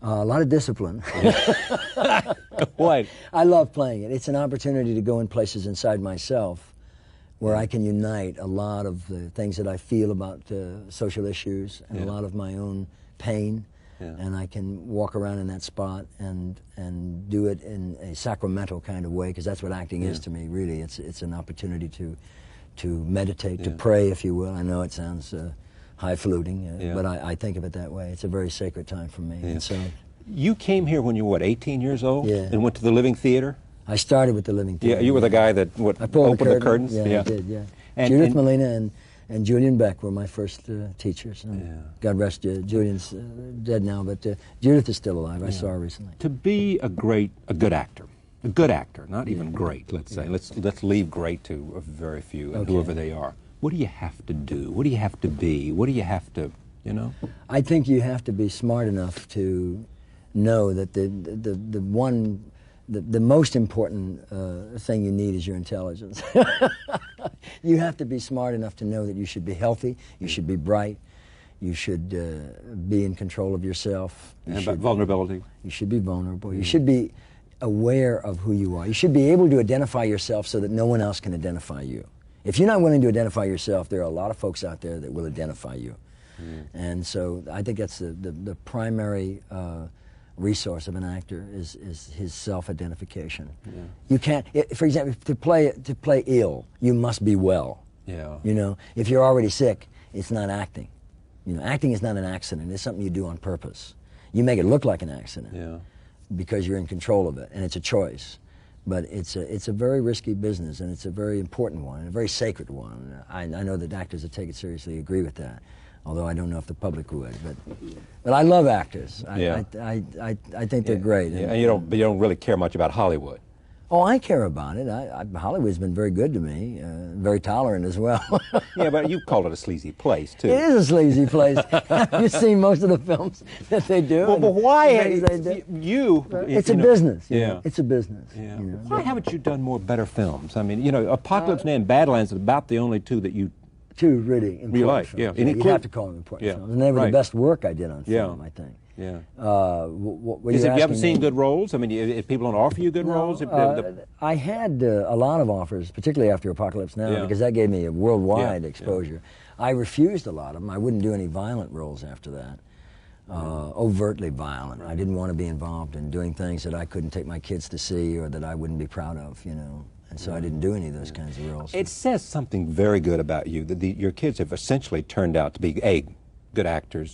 A lot of discipline. What? I love playing it. It's an opportunity to go in places inside myself where I can unite a lot of the things that I feel about social issues and a lot of my own pain. And I can walk around in that spot and do it in a sacramental kind of way, because that's what acting is to me, really. It's an opportunity to meditate, to pray, if you will. I know it sounds highfalutin, but I think of it that way. It's a very sacred time for me. And so, you came here when you were, what, 18 years old? Yeah. And went to the Living Theater? I started with the Living Theater. Yeah, you were the guy that opened the curtains? Yeah, I did, yeah. Judith Molina and Julian Beck were my first teachers. God rest you. Julian's dead now, but Judith is still alive. I saw her recently. To be a good actor, not even great, let's say. Let's leave great to a very few, and whoever they are. What do you have to do? What do you have to be? What do you have to, you know? I think you have to be smart enough to know that the most important thing you need is your intelligence. You have to be smart enough to know that you should be healthy, you should be bright, you should be in control of yourself. And about vulnerability? You should be vulnerable. You should be aware of who you are. You should be able to identify yourself so that no one else can identify you. If you're not willing to identify yourself, there are a lot of folks out there that will identify you. And so I think that's the primary resource of an actor is his self-identification. You can't, for example, to play ill, you must be well. You know, if you're already sick, it's not acting. You know, acting is not an accident. It's something you do on purpose. You make it look like an accident because you're in control of it, and it's a choice. But it's a very risky business, and it's a very important one, and a very sacred one. I know that actors that take it seriously agree with that, although I don't know if the public would. But I love actors. I think they're great. And you don't really care much about Hollywood. Oh, I care about it. Hollywood's been very good to me, very tolerant as well. Yeah, but you call it a sleazy place, too. It is a sleazy place. Have you seen most of the films that they do? Well, but why It's a business. It's a business. You know? Why haven't you done more better films? I mean, you know, Apocalypse Now and Badlands are about the only two that you... Two really important films. You have to call them important films. And they were the best work I did on film, I think. Yeah. Is it you haven't seen good roles? I mean, if people don't offer you good roles? I had a lot of offers, particularly after Apocalypse Now, because that gave me a worldwide exposure. I refused a lot of them. I wouldn't do any violent roles after that, overtly violent. I didn't want to be involved in doing things that I couldn't take my kids to see or that I wouldn't be proud of, you know. And so I didn't do any of those kinds of roles. It says something very good about you, that your kids have essentially turned out to be, A, good actors,